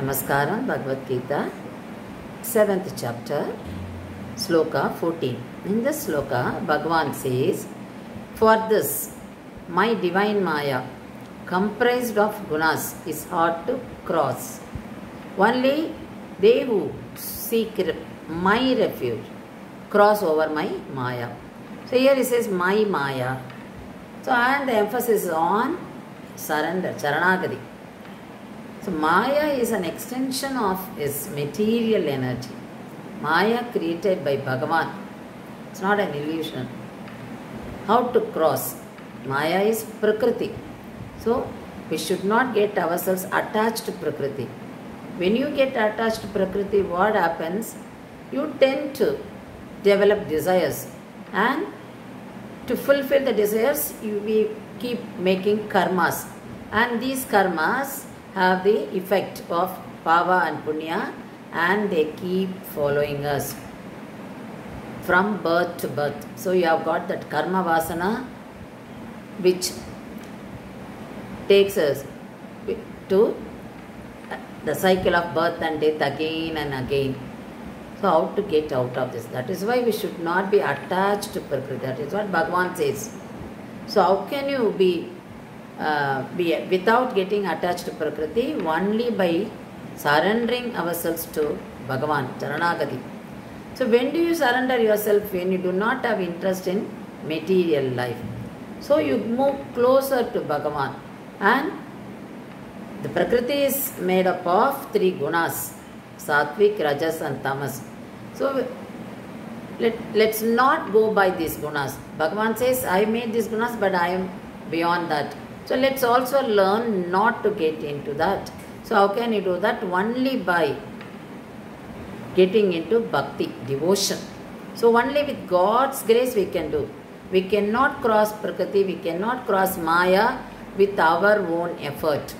Namaskaram, Bhagavad Gita, 7th chapter, Sloka 14. In this sloka, Bhagavan says, "For this, my divine Maya, comprised of gunas, is hard to cross. Only they who seek my refuge cross over my Maya." So here he says, my Maya. So, and the emphasis is on surrender, Charanagati. So Maya is an extension of his material energy. Maya created by Bhagavan. It's not an illusion. How to cross? Maya is Prakriti. So we should not get ourselves attached to Prakriti. When you get attached to Prakriti, what happens? You tend to develop desires, and to fulfill the desires, we keep making karmas, and these karmas have the effect of pava and punya, and they keep following us from birth to birth. So you have got that karma vasana which takes us to the cycle of birth and death again and again. So how to get out of this? That is why we should not be attached to Prakriti. That is what Bhagavan says. So how can you be without getting attached to Prakriti? Only by surrendering ourselves to Bhagavan, Charanagati. So when do you surrender yourself? When you do not have interest in material life. So you move closer to Bhagavan. And the Prakriti is made up of 3 gunas, Satvik, Rajas and Tamas. So let's not go by these gunas. Bhagavan says, I made these gunas, but I am beyond that. So let's also learn not to get into that. So how can you do that? Only by getting into bhakti, devotion. So only with God's grace we can do. We cannot cross Prakriti, we cannot cross Maya with our own effort.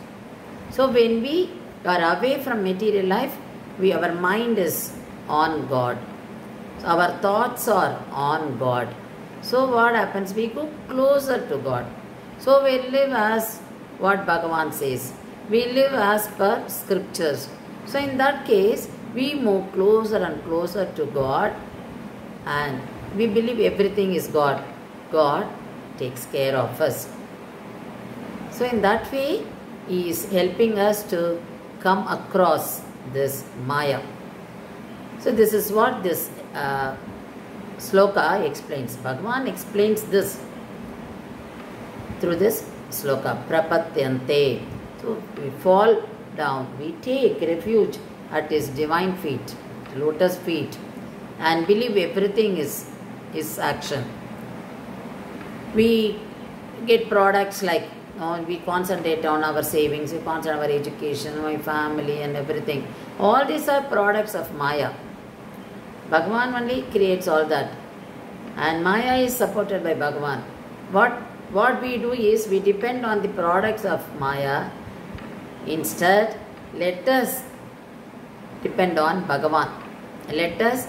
So when we are away from material life, our mind is on God. So our thoughts are on God. So what happens? We go closer to God. So we live as what Bhagavan says. We live as per scriptures. So in that case, we move closer and closer to God, and we believe everything is God. God takes care of us. So in that way, He is helping us to come across this Maya. So this is what this sloka explains. Bhagavan explains this through this sloka, prapatyante. So we fall down, we take refuge at His divine feet, lotus feet, and believe everything is His action. We get products like, we concentrate on our savings, we concentrate on our education, our family and everything. All these are products of Maya. Bhagavan only creates all that. And Maya is supported by Bhagavan. What we do is, we depend on the products of Maya. Instead, let us depend on Bhagavan. Let us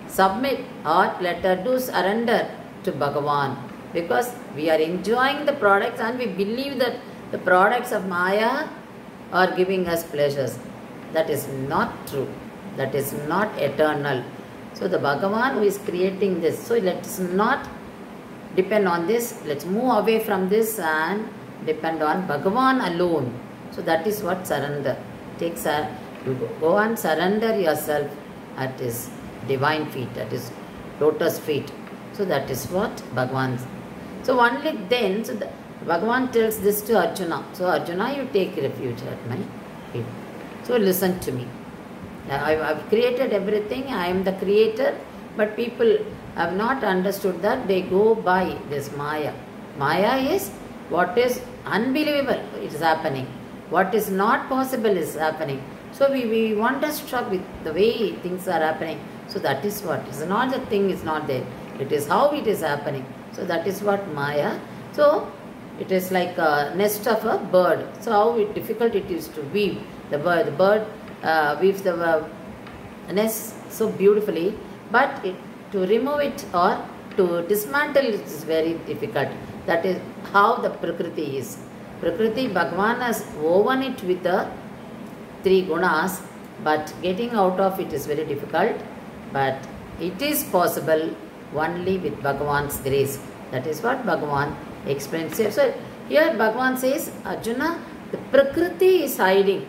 submit, or let us do surrender to Bhagavan. Because we are enjoying the products and we believe that the products of Maya are giving us pleasures. That is not true. That is not eternal. So the Bhagavan who is creating this. So let's not depend on this. Let's move away from this and depend on Bhagavan alone. So that is what surrender takes. You go and surrender yourself at His divine feet, at His lotus feet. So that is what Bhagavan. So only then, Bhagavan tells this to Arjuna. So Arjuna, you take refuge at my feet. So listen to me. I've created everything. I am the creator. But people have not understood that. They go by this Maya. Maya is what is unbelievable. It is happening. What is not possible is happening. So we wonderstruck with the way things are happening. So that is what. It's not the thing is not there. It is how it is happening. So that is what Maya. So it is like a nest of a bird. So how difficult it is to weave. The bird weaves the nest so beautifully, but to remove it or to dismantle it is very difficult. That is how the Prakriti is. Prakriti, Bhagavan has woven it with a three gunas, but getting out of it is very difficult. But it is possible only with Bhagavan's grace. That is what Bhagavan explains here. So here Bhagavan says, Arjuna, the Prakriti is hiding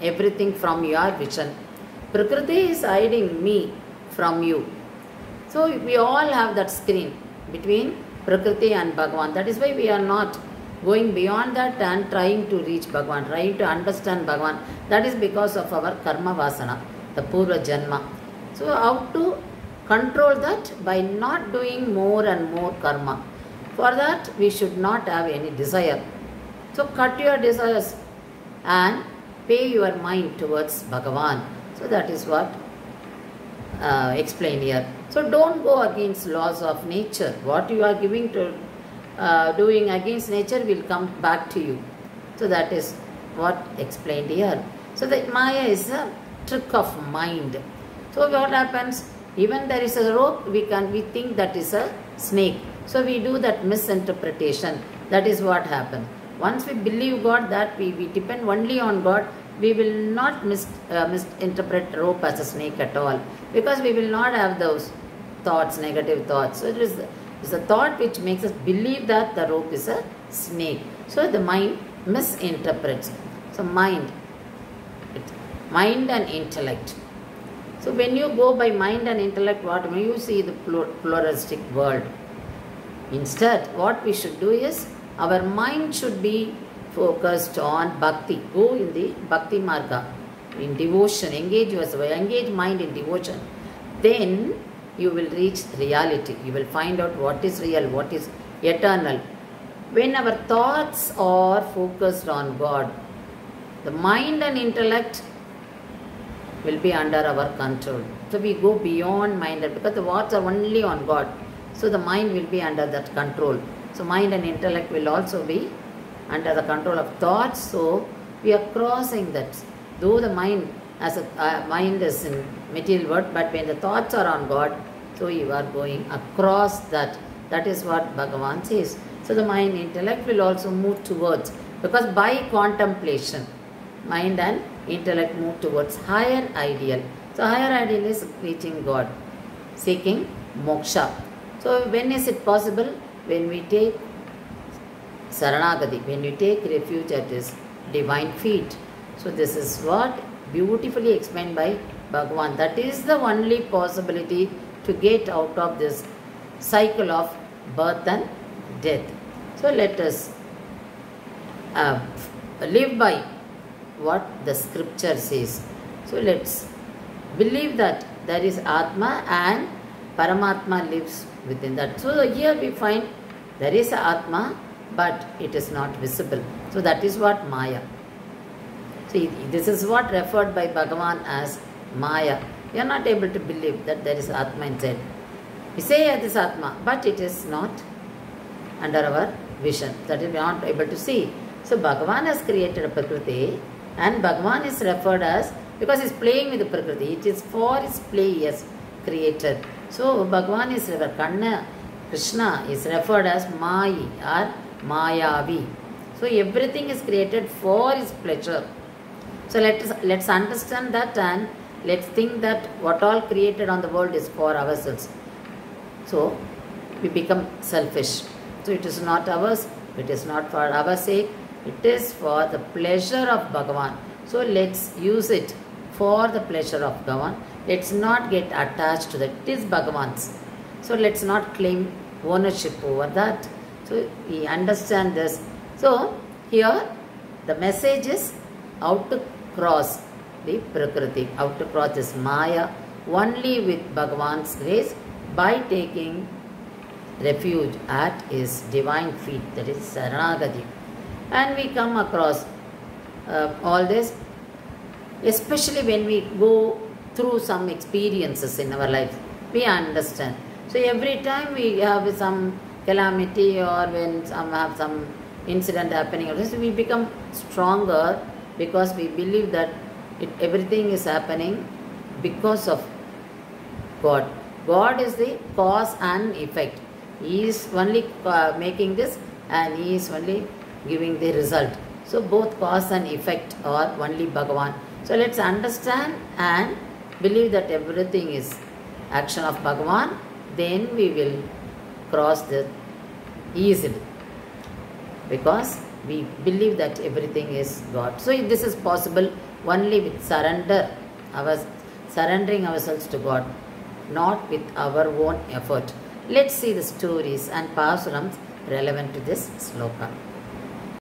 everything from your vision. Prakriti is hiding me from you. So we all have that screen between Prakriti and Bhagavan. That is why we are not going beyond that and trying to reach Bhagavan, trying to understand Bhagavan. That is because of our karma vasana, the Purva Janma. So how to control that? By not doing more and more karma. For that we should not have any desire. So cut your desires and pay your mind towards Bhagavan. So that is what explained here. So don't go against laws of nature. What you are giving to doing against nature will come back to you. So that is what explained here. So that Maya is a trick of mind. So what happens? Even there is a rope, we think that is a snake. So we do that misinterpretation. That is what happened. Once we believe God, that we depend only on God, we will not misinterpret rope as a snake at all, because we will not have those thoughts, negative thoughts. So it is a thought which makes us believe that the rope is a snake. So the mind misinterprets. So mind and intellect. So when you go by mind and intellect, what you see the pluralistic world. Instead, what we should do is, our mind should be focused on bhakti. Go in the bhakti marga, in devotion, engage mind in devotion. Then you will reach reality. You will find out what is real, what is eternal. When our thoughts are focused on God, the mind and intellect will be under our control. So we go beyond mind, because the thoughts are only on God. So the mind will be under that control. So mind and intellect will also be under the control of thoughts. So we are crossing that. Though the mind mind is in material world, but when the thoughts are on God, so you are going across that. That is what Bhagavan says. So the mind intellect will also move towards, because by contemplation, mind and intellect move towards higher ideal. So higher ideal is reaching God, seeking moksha. So when is it possible? When we take Saranagati, when you take refuge at His divine feet. So this is what beautifully explained by Bhagavan. That is the only possibility to get out of this cycle of birth and death. So let us live by what the scripture says. So let's believe that there is Atma and Paramatma lives within that. So here we find there is Atma, but it is not visible. So that is what Maya. See, this is what referred by Bhagavan as Maya. We are not able to believe that there is Atma inside. We say it is Atma, but it is not under our vision. That is, we are not able to see. So Bhagavan has created a Prakriti, and Bhagavan is referred as, because he is playing with the Prakriti, it is for his play he has created. So Bhagavan is referred, Krishna is referred as Mai or Mayavi. So everything is created for his pleasure. So let's understand that, and let's think that what all created on the world is for ourselves. So we become selfish. So it is not ours, it is not for our sake, it is for the pleasure of Bhagavan. So let's use it for the pleasure of Bhagavan. Let's not get attached to that. It is Bhagavan's. So let's not claim ownership over that. So we understand this. So here the message is how to cross the Prakriti, how to cross this Maya only with Bhagavan's grace, by taking refuge at His divine feet, that is Saranagati. And we come across all this, especially when we go through some experiences in our life, we understand. So every time we have some calamity, or when have some incident happening, we become stronger, because we believe that everything is happening because of God. God is the cause and effect. He is only making this, and He is only giving the result. So both cause and effect are only Bhagavan. So let's understand and believe that everything is action of Bhagavan, then we will cross the easily, because we believe that everything is God. So this is possible only with surrendering ourselves to God, not with our own effort. Let's see the stories and pasurams relevant to this sloka.